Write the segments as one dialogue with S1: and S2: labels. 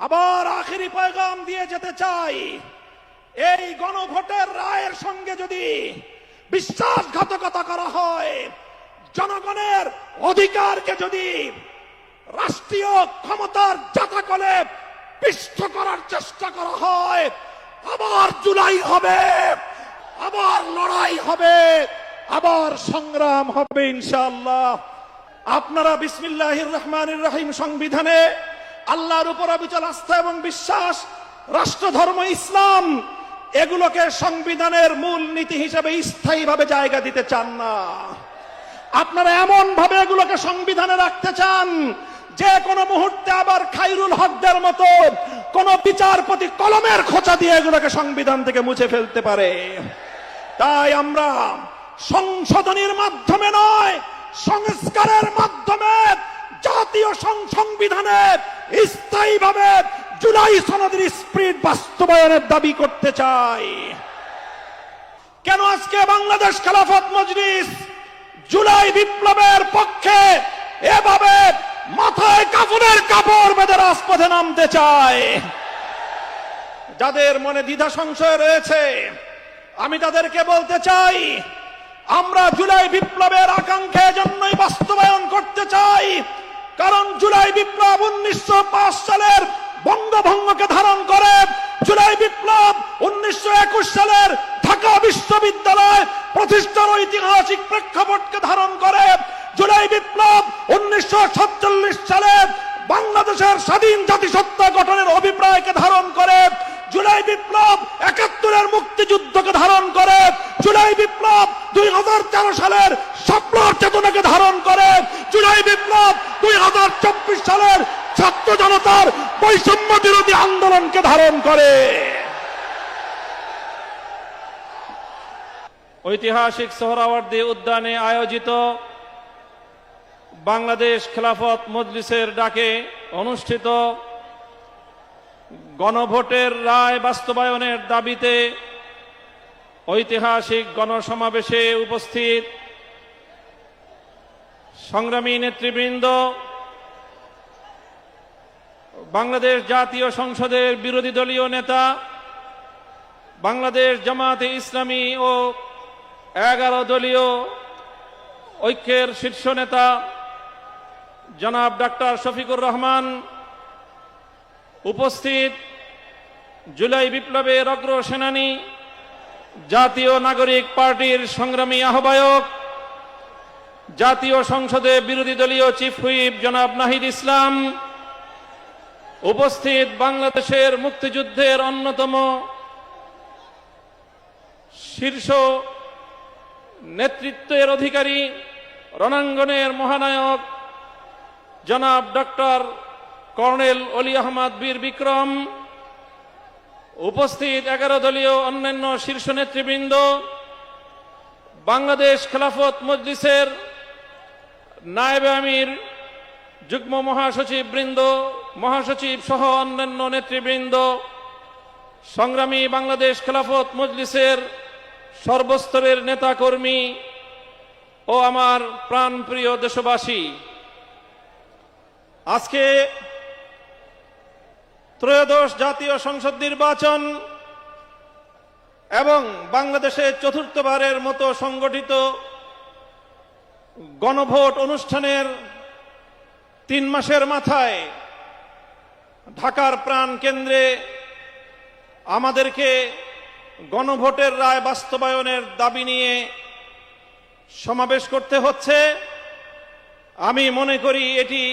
S1: আবার আখেরি পয়গাম দিয়ে যেতে চাই, এই গণভোটের রায়ের সঙ্গে যদি বিশ্বাসঘাতকতা করা হয়, জনগণের অধিকারকে যদি রাষ্ট্রীয় ক্ষমতার জাতাকলে পিষ্ট করার চেষ্টা করা হয়, আবার জুলাই হবে, আবার লড়াই হবে, আবার সংগ্রাম হবে ইনশাআল্লাহ। আপনারা বিসমিল্লাহির রহমানির রহিম সংবিধানে আল্লাহর উপর অবিচল আস্থা এবং বিশ্বাস, রাষ্ট্র ধর্ম ইসলাম, এগুলোকে সংবিধানের মূল নীতি হিসেবে স্থায়ীভাবে জায়গা দিতে চান না। আপনারা এমন ভাবে এগুলোকে সংবিধানে রাখতে চান যে কোনো মুহূর্তে আবার খায়রুল হকদের মতো কোন বিচারপতি কলমের খোঁচা দিয়ে এগুলোকে সংবিধান থেকে মুছে ফেলতে পারে। তাই আমরা সংশোধনীর মাধ্যমে নয়, সংস্কারের মাধ্যমে জাতীয় সংবিধানে স্থায়ীভাবে জুলাই সনদের স্পিরিট বাস্তবায়নের দাবি করতে চাই। কেন আজকে বাংলাদেশ খেলাফত মজলিস জুলাই বিপ্লবের পক্ষে এভাবে মাথায় কাফনের কাপড় বেঁধে রাজপথে নামতে চায়? যাদের মনে দ্বিধা সংশয় রয়েছে, আমি তাদেরকে বলতে চাই, আমরা জুলাই বিপ্লবের আকাঙ্ক্ষা জন্যই বাস্তবায়ন করতে চাই। কারণ জুলাই বিপ্লব 1905 সালের বঙ্গভঙ্গকে ধারণ করে, জুলাই বিপ্লব 1921 সালের ঢাকা বিশ্ববিদ্যালয় প্রতিষ্ঠার ঐতিহাসিক প্রেক্ষাপটকে ধারণ করে, জুলাই বিপ্লব 1947 সালে বাংলাদেশের স্বাধীন জাতিসত্তা গঠনের অভিপ্রায়কে ধারণ করে, জুলাই বিপ্লব 71-এর মুক্তিযুদ্ধকে ধারণ করে, জুলাই বিপ্লব 2013 সালের স্বপ্নর চেতনাকে ধারণ করে, জুলাই বিপ্লব 2024 সালের ছাত্র জনতার বৈষম্য বিরোধী আন্দোলনকে ধারণ করে।
S2: ঐতিহাসিক সোহরাওয়ার্দী উদ্যানে আয়োজিত বাংলাদেশ খেলাফত মজলিসের ডাকে অনুষ্ঠিত গণভোটের রায় বাস্তবায়নের দাবিতে ঐতিহাসিক গণসমাবেশে উপস্থিত সংগ্রামী নেতৃবৃন্দ, বাংলাদেশ জাতীয় সংসদের বিরোধী দলীয় নেতা, বাংলাদেশ জামায়াতে ইসলামী ও 11 দলীয় ঐক্যের শীর্ষ নেতা জনাব ডাক্তার শফিকুর রহমান, উপস্থিত জুলাই বিপ্লবের অগ্রসেনানী জাতীয় নাগরিক পার্টির সংগ্রামী আহ্বায়ক, জাতীয় সংসদে বিরোধী দলীয় চিফ হুইপ জনাব নাহিদ ইসলাম, উপস্থিত বাংলাদেশের মুক্তিযুদ্ধের অন্যতম শীর্ষ নেতৃত্বের অধিকারী, রণাঙ্গনের মহানায়ক জনাব ডক্টর কর্নেল অলি আহমদ বীর বিক্রম, উপস্থিত 11 দলীয় অন্যান্য শীর্ষ নেতৃবৃন্দ, বাংলাদেশ খেলাফত মজলিসের নায়েবে আমির, যুগ্ম মহাসচিব বৃন্দ, মহাসচিব সহ অন্যান্য নেতৃবৃন্দ, সংগ্রামী বাংলাদেশ খেলাফত মজলিসের সর্বস্তরের নেতাকর্মী ও আমার প্রাণপ্রিয় দেশবাসী, আজকে ত্রয়োদশ জাতীয় সংসদ নির্বাচন এবং বাংলাদেশে চতুর্থবারের মতো সংগঠিত গণভোট অনুষ্ঠানের 3 মাসের মাথায় ঢাকার প্রাণ কেন্দ্রে আমাদেরকে গণভোটের রায় বাস্তবায়নের দাবি নিয়ে সমাবেশ করতে হচ্ছে। আমি মনে করি এটি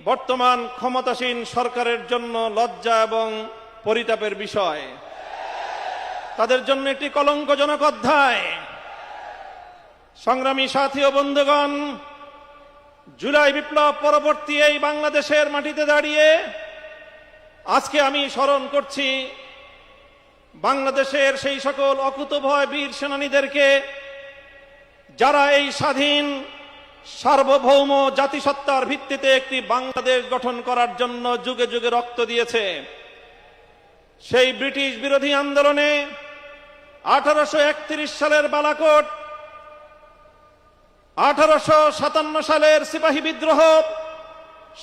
S2: বর্তমান ক্ষমতাসীন সরকারের জন্য লজ্জা এবং পরিতাপের বিষয়, তাদের জন্য একটি কলঙ্কজনক অধ্যায়। সংগ্রামী সাথী ও বন্ধুগণ, জুলাই বিপ্লব পরবর্তী এই বাংলাদেশের মাটিতে দাঁড়িয়ে আজকে আমি স্মরণ করছি বাংলাদেশের সেই সকল অকুতোভয় বীর সেনানীদেরকে যারা এই স্বাধীন সার্বভৌম জাতিসত্তার ভিত্তিতে একটি বাংলাদেশ গঠন করার জন্য যুগে যুগে রক্ত দিয়েছে। সেই ব্রিটিশ বিরোধী আন্দোলনে 1831 সালের বালাকোট, 1857 সালের সিপাহী বিদ্রোহ,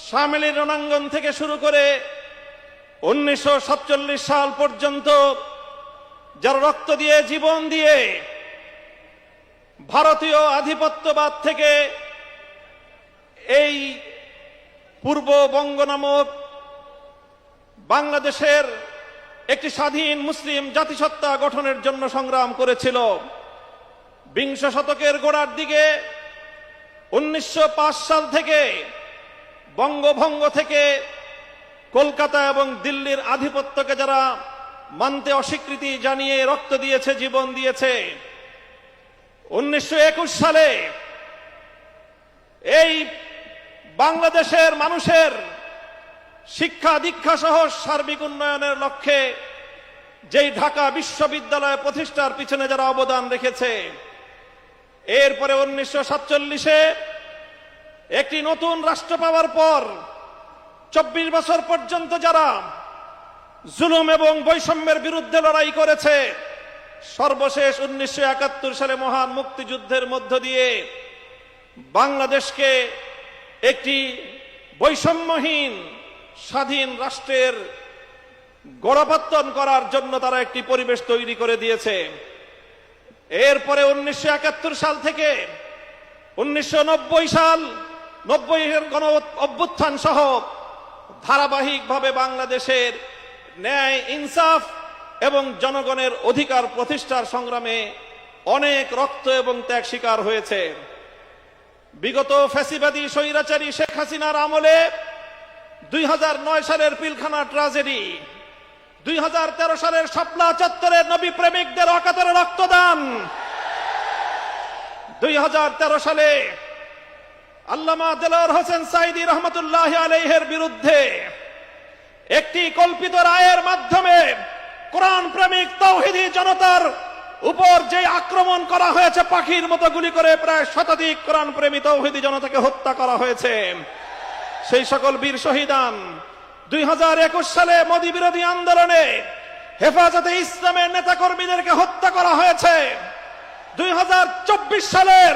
S2: শামেলি রণাঙ্গন থেকে শুরু করে 1947 সাল পর্যন্ত যারা রক্ত দিয়ে জীবন দিয়ে ভারতীয় আধিপত্যবাদ থেকে এই পূর্ববঙ্গ নামক বাংলাদেশের একটি স্বাধীন মুসলিম জাতিসত্তা গঠনের জন্য সংগ্রাম করেছিল। বিংশ শতকের গোড়ার দিকে 1905 সাল থেকে বঙ্গভঙ্গ থেকে কলকাতা এবং দিল্লির আধিপত্যকে যারা মানতে অস্বীকৃতি জানিয়ে রক্ত দিয়েছে, জীবন দিয়েছে, 1921 সালে এই বাংলাদেশের মানুষের শিক্ষা দীক্ষা সহ সার্বিক উন্নয়নের লক্ষ্যে যেই ঢাকা বিশ্ববিদ্যালয় প্রতিষ্ঠার পিছনে যারা অবদান রেখেছে, এরপরে 1947-এ একটি নতুন রাষ্ট্র পাওয়ার পর 24 বছর পর্যন্ত যারা জুলুম এবং বৈষম্যের বিরুদ্ধে লড়াই করেছে, সর্বশেষ 1971 সালে মহান মুক্তিযুদ্ধের মধ্য দিয়ে বাংলাদেশকে একটি বৈষম্যহীন স্বাধীন রাষ্ট্রের গোড়াপত্তন করার জন্য তারা একটি পরিবেশ তৈরি করে দিয়েছে। এরপরে 1971 সাল থেকে 1990 সাল 90-এর গণ অভ্যুত্থান সহ ধারাবাহিকভাবে বাংলাদেশের ন্যায় ইনসাফ এবং জনগণের অধিকার প্রতিষ্ঠার সংগ্রামে অনেক রক্ত এবং ত্যাগ স্বীকার হয়েছে। বিগত ফ্যাসিবাদী স্বৈরাচারী শেখ হাসিনার আমলে 2009 সালের পিলখানা ট্রাজেডি, 2013 সালের শাপলা চত্বরের নবী প্রেমিকদের অকাতরে রক্তদান, 2013 সালে আল্লামা দেলোয়ার হোসেন সাঈদী রহমতুল্লাহ আলাইহির বিরুদ্ধে একটি কল্পিত রায়ের মাধ্যমে কোরআন প্রেমিক তাওহীদি জনতার উপর যে আক্রমণ করা হয়েছে, পাখির মতো গুলি করে প্রায় শতাধিক কোরআন প্রেমী তাওহীদি জনতাকে হত্যা করা হয়েছে, সেই সকল বীর শহীদান। 2021 সালে মোদী বিরোধী আন্দোলনে হেফাজতে ইসলামের নেতাকর্মীদেরকে হত্যা করা হয়েছে। 2024 সালের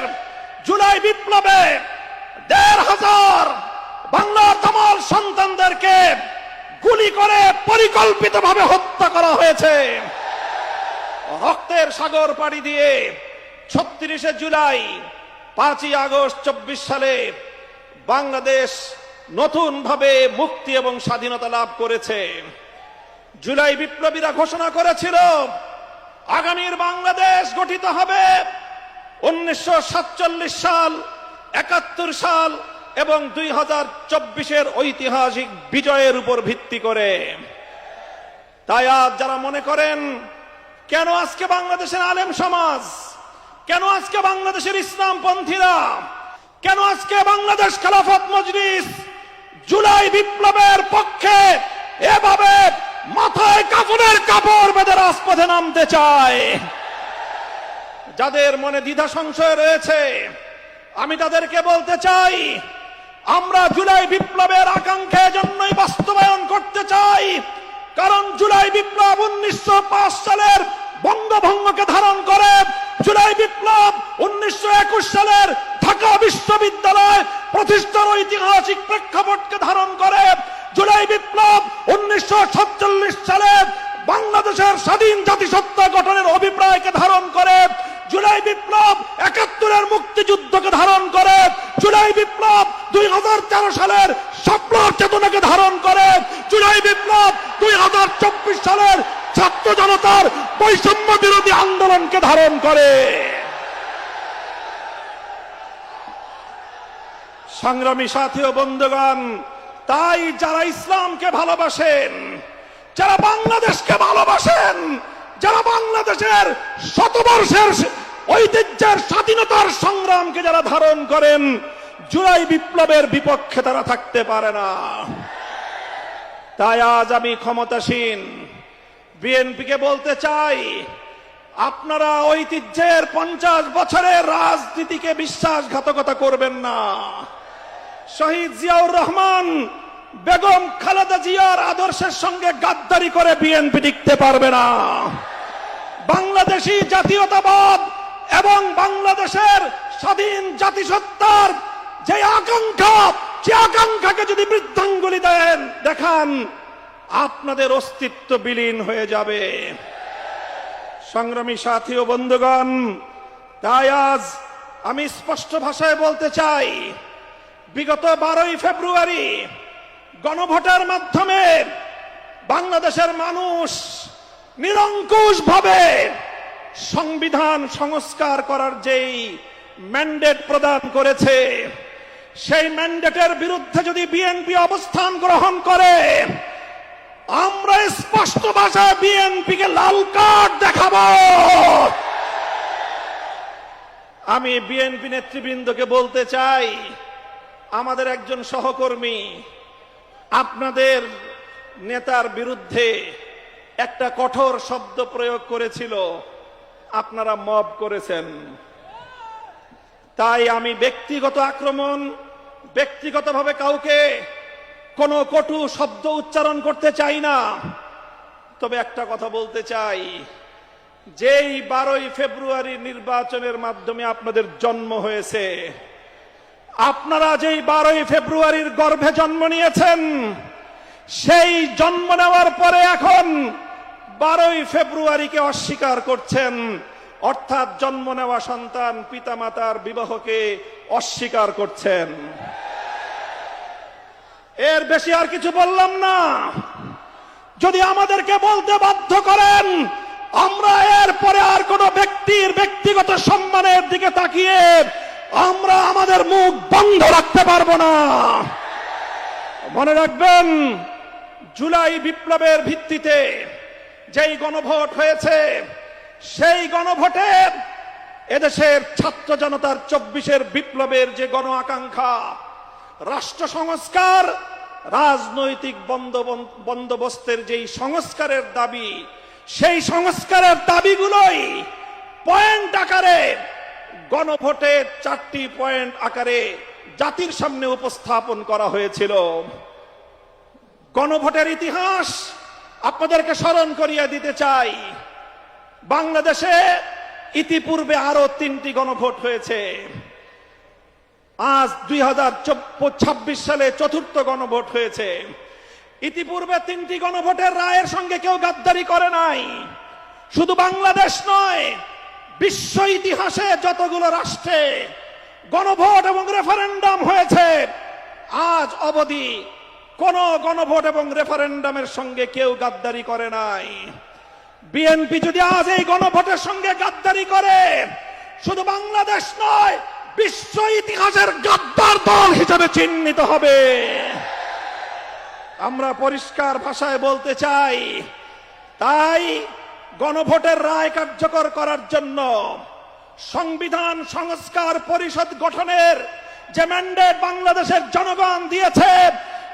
S2: জুলাই বিপ্লবে 1,500 বাংলার তামাল সন্তানদেরকে গুলি করে পরিকল্পিতভাবে হত্যা করা হয়েছে। রক্তের সাগর পাড়ি দিয়ে 36শে জুলাই 5ই আগস্ট 24 সালে বাংলাদেশ নতুন ভাবে মুক্তি এবং স্বাধীনতা লাভ করেছে। জুলাই বিপ্লবীরা ঘোষণা করেছিল আগামীর বাংলাদেশ গঠিত হবে 1947 সাল, 71 সাল এবং 2024-এর ঐতিহাসিক বিজয়ের উপর ভিত্তি করে। তাই আজ যারা মনে করেন কেন আজকে বাংলাদেশের আলেম সমাজ, কেন আজকে বাংলাদেশের ইসলামপন্থীরা, কেন আজকে বাংলাদেশ খেলাফত মজলিস জুলাই বিপ্লবের পক্ষে এভাবে মাথায় কাফনের কাপড় বেঁধে রাজপথে নামতে চায়, যাদের মনে দ্বিধা সংশয় রয়েছে, আমি তাদেরকে বলতে চাই, আমরা জুলাই বিপ্লবের আকাঙ্ক্ষা জন্যই বাস্তবায়ন করতে চাই। কারণ জুলাই বিপ্লব 1905 সালের বঙ্গভঙ্গকে ধারণ করে, জুলাই বিপ্লব 1921 সালের ঢাকা বিশ্ববিদ্যালয় প্রতিষ্ঠার ঐতিহাসিক প্রেক্ষাপটকে ধারণ করে, জুলাই বিপ্লব 1947 সালে বাংলাদেশের স্বাধীন জাতিসত্তা গঠনের অভিপ্রায়কে ধারণ করে, জুলাই বিপ্লব 71-এর মুক্তিযুদ্ধকে ধারণ করে, জুলাই বিপ্লব 2013 সালের শাপলার চেতনাকে ধারণ করে, জুলাই বিপ্লব 2024 সালের ছাত্র জনতার বৈষম্য বিরোধী আন্দোলনকে ধারণ করে। সংগ্রামী সাথী ও বন্ধুগণ, তাই যারা ইসলামকে ভালোবাসেন, যারা বাংলাদেশকে ভালোবাসেন, যারা বাংলাদেশের শতবর্ষের ঐতিহ্যের স্বাধীনতার সংগ্রামকে যারা ধারণ করেন, জুলাই বিপ্লবের বিপক্ষে তারা থাকতে পারে না। তাই আজ আমি ক্ষমতাসীন বিএনপিকে বলতে চাই, আপনারা ঐতিহ্যের 50 বছরের রাজনীতিকে বিশ্বাসঘাতকতা করবেন না। শহীদ জিয়াউর রহমান, বেগম খালেদা জিয়ার আদর্শের সঙ্গে গাদ্দারি করে বিএনপি টিকতে পারবে না। বাংলাদেশী জাতীয়তাবাদ এবং বাংলাদেশের স্বাধীন জাতিসত্তার যে আকাঙ্ক্ষা, সে আকাঙ্ক্ষাকে যদি বৃদ্ধাঙ্গুলি দেখান, আপনাদের অস্তিত্ব বিলীন হয়ে যাবে। সংগ্রামী সাথী ও বন্ধুগণ, তাই আজ আমি স্পষ্ট ভাষায় বলতে চাই, বিগত 12ই ফেব্রুয়ারি গণভোটের মাধ্যমে বাংলাদেশের মানুষ নিরঙ্কুশভাবে সংবিধান সংস্কার করার যেই ম্যান্ডেট প্রদান করেছে, সেই ম্যান্ডেটের বিরুদ্ধে যদি বিএনপি অবস্থান গ্রহণ করে, আমরা স্পষ্ট ভাষায় বিএনপিকে লাল কার্ড দেখাবো। আমি বিএনপি নেতৃবৃন্দকে বলতে চাই, আমাদের একজন সহকর্মী আপনাদের নেতার বিরুদ্ধে একটা কঠোর শব্দ প্রয়োগ করেছিল, আপনারা মব করেছেন। তাই আমি ব্যক্তিগত আক্রমণ, ব্যক্তিগতভাবে কাউকে কোনো কটু শব্দ উচ্চারণ করতে চাই না। তবে একটা কথা বলতে চাই, যেই 12ই ফেব্রুয়ারি নির্বাচনের মাধ্যমে আপনাদের জন্ম হয়েছে, আপনারা যেই 12ই ফেব্রুয়ারির গর্ভে জন্ম নিয়েছেন, সেই জন্ম নেওয়ার পরে এখন 12ই ফেব্রুয়ারিকে অস্বীকার করছেন, অর্থাৎ জন্ম নেওয়া সন্তান পিতামাতার বিবাহকে অস্বীকার করছেন। এর বেশি আর কিছু বললাম না। যদি আমাদেরকে বলতে বাধ্য করেন, আমরা এরপরে আর কোন ব্যক্তির ব্যক্তিগত সম্মানের দিকে তাকিয়ে আমরা আমাদের মুখ বন্ধ রাখতে পারবো না। মনে রাখবেন, জুলাই বিপ্লবের ভিত্তিতে যেই গণভোট হয়েছে, সেই গণভোটে এদেশের ছাত্র জনতার 24-এর বিপ্লবের যে গণ আকাঙ্ক্ষা, রাষ্ট্র সংস্কার, রাজনৈতিক বন্দোবস্তের যেই সংস্কারের দাবি, সেই সংস্কারের দাবিগুলোই পয়েন্ট আকারে গণভোটে 4টি পয়েন্ট আকারে জাতির সামনে উপস্থাপন করা হয়েছিল। গণভোটের ইতিহাস আপনাদেরকে স্মরণ করিয়ে দিতে চাই। বাংলাদেশে ইতিপূর্বে আরো 3টি গণভোট হয়েছে। আজ 2026 সালে 4র্থ গণভোট হয়েছে। ইতিপূর্বে 3টি গণভোটের রায়ের সঙ্গে কেউ গাদ্দারি করে নাই। শুধু বাংলাদেশ নয়, বিশ্ব ইতিহাসে যতগুলো রাষ্ট্রে গণভোট এবং রেফারেন্ডাম হয়েছে, আজ অবধি কোন গণভোট এবং রেফারেন্ডামের সঙ্গে কেউ গাদ্দারি করে নাই। বিএনপি যদি আজ এই গণভোটের সঙ্গে গাদ্দারি করে, শুধু বাংলাদেশ নয়, বিশ্ব ইতিহাসের গাদ্দার দল হিসেবে চিহ্নিত হবে। আমরা পরিষ্কার ভাষায় বলতে চাই, তাই গণভোটের রায় কার্যকর করার জন্য সংবিধান সংস্কার পরিষদ গঠনের যে ম্যান্ডেট বাংলাদেশের জনগণ দিয়েছে,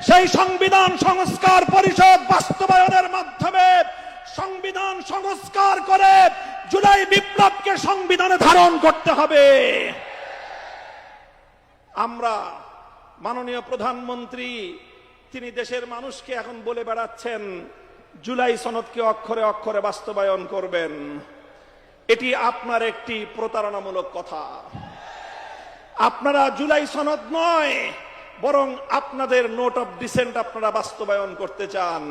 S2: সেই সংবিধান সংস্কার পরিষদ বাস্তবায়নের মাধ্যমে সংবিধান সংস্কার করে জুলাই বিপ্লবকে সংবিধানে ধারণ করতে হবে। আমরা মাননীয় প্রধানমন্ত্রী, তিনি দেশের মানুষকে এখন বলে বেড়াচ্ছেন জুলাই সনদকে অক্ষরে অক্ষরে বাস্তবায়ন করবেন। এটি আপনার একটি প্রতারণামূলক কথা। আপনারা জুলাই সনদ নয়, বরং আপনাদের নোট অফ ডিসেন্ট আপনারা বাস্তবায়ন করতে চান।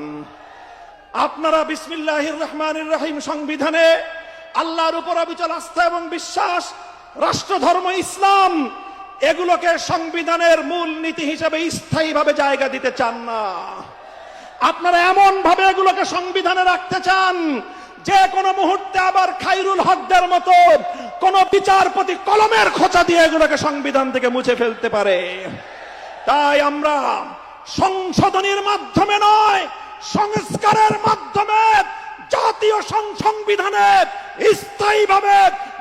S2: আপনারা বিসমিল্লাহির রহমানির রহিম সংবিধানে আল্লাহর উপর অবিচল আস্থা এবং বিশ্বাস, রাষ্ট্রধর্ম ইসলাম, এগুলোকে সংবিধানের মূল নীতি হিসেবে স্থায়ীভাবে জায়গা দিতে চান না। আপনারা এমন ভাবে এগুলোকে সংবিধানে রাখতে চান যে কোনো মুহূর্তে আবার খায়রুল হকদের মতো কোন বিচারপতি কলমের খোঁচা দিয়ে এগুলোকে সংবিধান থেকে মুছে ফেলতে পারে। তাই আমরা সংশোধনীর মাধ্যমে নয়, সংস্কারের মাধ্যমে জাতীয় সংবিধানে স্থায়ীভাবে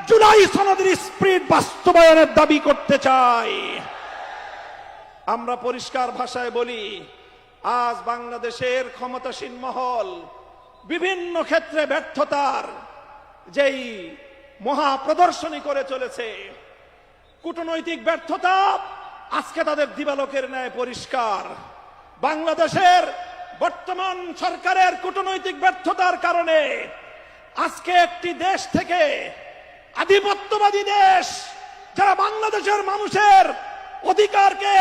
S2: জুলাই সনদের স্পিরিট বাস্তবায়নের দাবি করতে চাই। আমরা পরিষ্কার ভাষায় বলি, আজ বাংলাদেশের ক্ষমতাসীন মহল বিভিন্ন ক্ষেত্রে ব্যর্থতার যেই মহা প্রদর্শনী করে চলেছে, কূটনৈতিক ব্যর্থতা আজকে তাদের দিবালোকের ন্যায় পরিষ্কার। বাংলাদেশের বর্তমান সরকারের কূটনৈতিক ব্যর্থতার কারণে আজকে একটি দেশ থেকে আধিপত্যবাদী দেশ, যারা বাংলাদেশের মানুষের অধিকারকে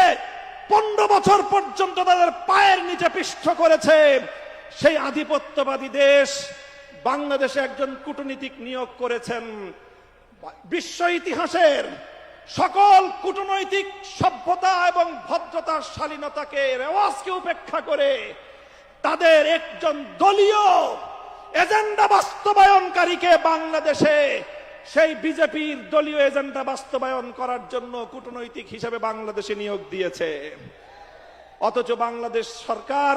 S2: 15 বছর পর্যন্ত তাদের পায়ের নিচে পিষ্ট করেছে, সেই আধিপত্যবাদী দেশ বাংলাদেশে একজন কূটনীতিক নিয়োগ করেছেন। বিশ্ব ইতিহাসের সকল কূটনৈতিক সভ্যতা এবং ভদ্রতার শালীনতাকে রেওয়াজকে উপেক্ষা করে তাদের একজন দলীয় এজেন্ডা বাস্তবায়নকারীকে বাংলাদেশে সেই বিজেপির দলীয় এজেন্ডা বাস্তবায়ন করার জন্য কূটনৈতিক হিসেবে বাংলাদেশে নিয়োগ দিয়েছে। অথচ বাংলাদেশ সরকার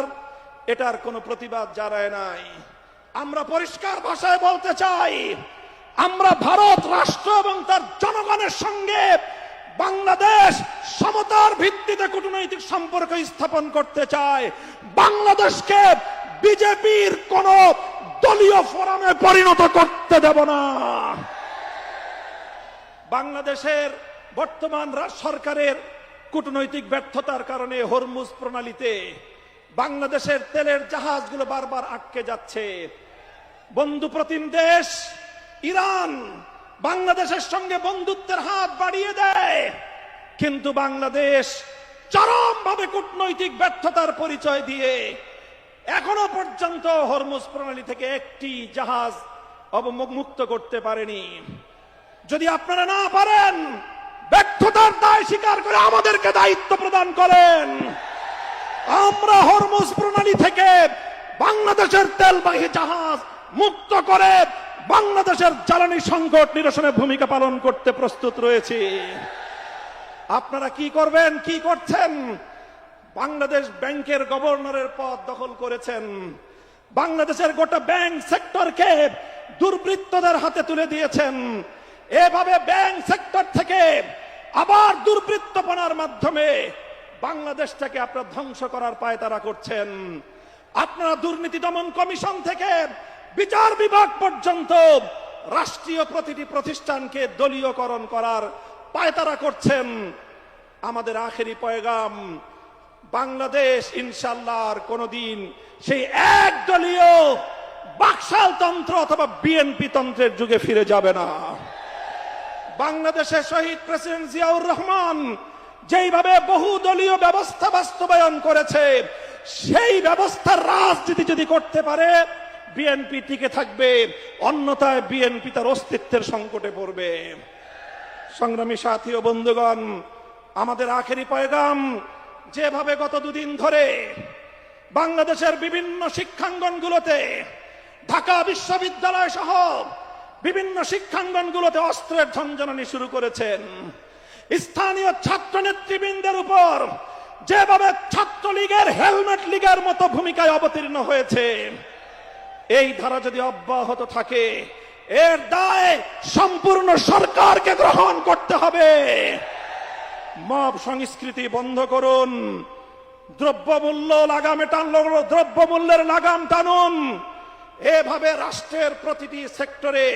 S2: এটার কোনো প্রতিবাদ জানায় নাই। আমরা পরিষ্কার ভাষায় বলতে চাই, আমরা ভারত রাষ্ট্র এবং তার জনগণের সঙ্গে বাংলাদেশ সমতার ভিত্তিতে কূটনৈতিক সম্পর্ক স্থাপন করতে চায়। বাংলাদেশকে বিজেপির কোন দলীয় ফোরামে পরিণত করতে দেব না। বাংলাদেশের বর্তমান সরকারের কূটনৈতিক ব্যর্থতার কারণে হরমুজ প্রণালীতে বাংলাদেশের তেলের জাহাজগুলো বারবার আটকে যাচ্ছে। বন্ধু প্রতিম দেশ ইরান বাংলাদেশের সঙ্গে বন্ধুত্বের হাত বাড়িয়ে দেয়, কিন্তু বাংলাদেশ চরমভাবে কূটনৈতিক ব্যর্থতার পরিচয় দিয়ে এখনো পর্যন্ত হরমুজ প্রণালী থেকে একটি জাহাজ অবমুক্ত করতে পারেনি। যদি আপনারা না পারেন, ব্যর্থতার দায় স্বীকার করে আমাদেরকে দায়িত্ব প্রদান করেন। আমরা হরমুজ প্রণালী থেকে বাংলাদেশের তেলবাহী জাহাজ মুক্ত করে বাংলাদেশের জ্বালানি সংকট নিরসনে ভূমিকা পালন করতে প্রস্তুত রয়েছে। আপনারা কি করবেন, কি করছেন? বাংলাদেশ ব্যাংকের গভর্নরের পদ দখল করেছেন। বাংলাদেশের গোটা ব্যাংক সেক্টরকে দুর্বৃত্তদের হাতে তুলে দিয়েছেন। এভাবে ব্যাংক সেক্টর থেকে আবার দুর্বৃত্তপনার মাধ্যমে বাংলাদেশটাকে আপনারা ধ্বংস করার পায়তারা করছেন। আপনারা দুর্নীতি দমন কমিশন থেকে বিচার বিভাগ পর্যন্ত রাষ্ট্রীয় প্রতিটি প্রতিষ্ঠানকে দলীয়করণ করার পায়তারা করছেন। আমাদের আখেরি পয়গাম, বাংলাদেশ ইনশাআল্লাহ আর কোনদিন সেই একদলীয় বাকশাল তন্ত্র অথবা বিএনপি তন্ত্রের যুগে ফিরে যাবে না। বাংলাদেশের শহীদ প্রেসিডেন্ট জিয়াউর রহমান যেইভাবে বহুদলীয় ব্যবস্থা বাস্তবায়ন করেছে, সেই ব্যবস্থার রাজনীতি যদি করতে পারে বিএনপি টিকে থাকবে, অন্যথায় বিএনপি তার অস্তিত্বের সংকটে পড়বে। সংগ্রামী সাথী ও বন্ধুগণ, আমাদের আখেরি পয়গাম, যেভাবে গত দুদিন ধরে বাংলাদেশের বিভিন্ন শিক্ষাঙ্গনগুলোতে, ঢাকা বিশ্ববিদ্যালয় সহ বিভিন্ন শিক্ষাঙ্গনগুলোতে অস্ত্রের ঝনঝনানি শুরু করেছেন, স্থানীয় ছাত্র নেতৃবৃন্দের উপর যেভাবে ছাত্রলীগের হেলমেট লীগের মতো ভূমিকায় অবতীর্ণ হয়েছে, এই ধারা যদি অব্যাহত থাকে এর দায় সম্পূর্ণ সরকারকে গ্রহণ করতে হবে। মব সংস্কৃতি বন্ধ করুন, দ্রব্যমূল্য লাগামে টানলো, দ্রব্যমূল্যের লাগাম টানুন। এভাবে রাষ্ট্রের প্রতিটি সেক্টরে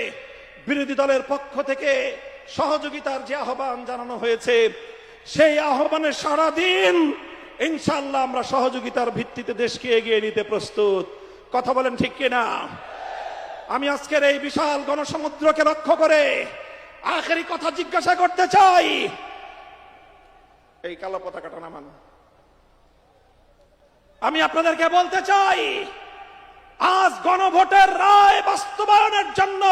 S2: বিরোধী দলের পক্ষ থেকে সহযোগিতার যে আহ্বান জানানো হয়েছে, সেই আহ্বানে সারা দিন ইনশাআল্লাহ আমরা সহযোগিতার ভিত্তিতে দেশকে এগিয়ে নিতে প্রস্তুত। কথা বলেন ঠিক কিনা? আমি আজকের এই বিশাল গণসমুদ্রকে লক্ষ্য করে আখেরি কথা জিজ্ঞাসা করতে চাই। এই কালো পতাকাটা নামান। আমি আপনাদেরকে বলতে চাই, আজ গণভোটের রায় বাস্তবায়নের জন্য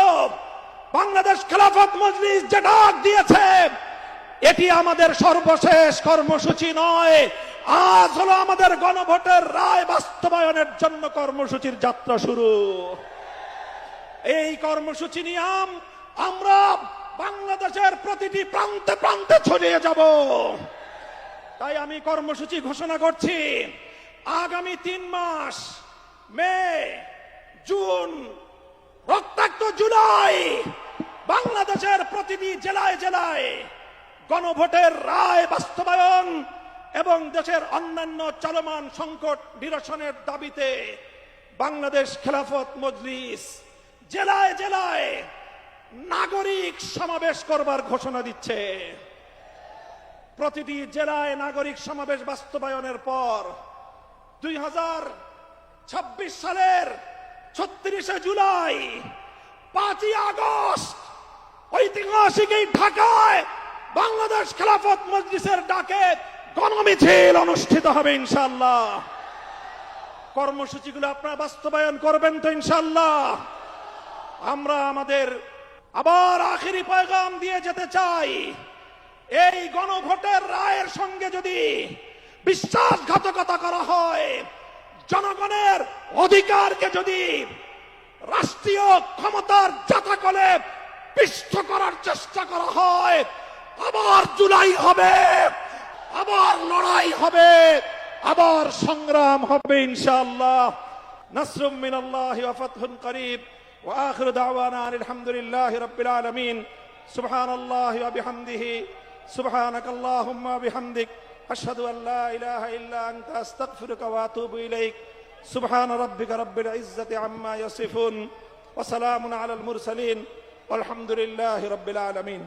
S2: বাংলাদেশ খেলাফত মজলিস যে ডাক দিয়েছে, এটি আমাদের সর্বশেষ কর্মসূচি নয়। আজ হলো আমাদের গণভোটের রায় বাস্তবায়নের জন্য কর্মসূচির যাত্রা শুরু। এই কর্মসূচি নিয়ে আমরা বাংলাদেশের প্রতিটি প্রান্তে প্রান্তে ছড়িয়ে যাব। তাই আমি কর্মসূচি ঘোষণা করছি, আগামী 3 মাস, মে, জুন, রক্তাক্ত জুলাই, বাংলাদেশের প্রতিটি জেলায় জেলায় গণভোটের রায় বাস্তবায়ন এবং দেশের অন্যান্য চলমান সংকট নিরসনের দাবিতে বাংলাদেশ খেলাফত মজলিস জেলায় জেলায় নাগরিক সমাবেশ করবার ঘোষণা দিচ্ছে। প্রতিটি জেলায় নাগরিক সমাবেশ বাস্তবায়নের পর 2026 সালের 36শে জুলাই, 5ই আগস্ট ঐতিহাসিক এই ঢাকায় বাংলাদেশ খেলাফত মজলিসের ডাকে গণমিছিল অনুষ্ঠিত হবে ইনশাআল্লাহ।
S1: কর্মসূচিগুলো আপনারা বাস্তবায়ন করবেন তো ইনশাআল্লাহ? আমরা আমাদের আবার আখেরি পয়গাম দিয়ে যেতে চাই, এই গণভোটের রায়ের সঙ্গে যদি বিশ্বাসঘাতকতা করা হয়, জনগণের অধিকারকে যদি রাষ্ট্রীয় ক্ষমতার জাতাকলে পিষ্ট করার চেষ্টা করা হয়, আবার জুলাই হবে, আবার লড়াই হবে, আবার সংগ্রাম হবে ইনশাআল্লাহ। নাসরুম মিনাল্লাহি ওয়া ফাতহুন করিব ওয়া আখিরু দাওয়ানা আলহামদুলিল্লাহি রাব্বিল আলামিন। সুবহানাল্লাহি ওয়া বিহামদিহি সুবহানাকাল্লাহুম্মা ওয়া বিহামদিক আশহাদু আল লা ইলাহা ইল্লা আনতা আস্তাগফিরুকা ওয়া আতুবু ইলাইক। সুবহান রাব্বিকা রাব্বিল ইজ্জাতি আম্মা ইয়াসিফুন ওয়া সালামুন আলাল মুরসালিন ওয়ালহামদুলিল্লাহি রাব্বিল আলামিন।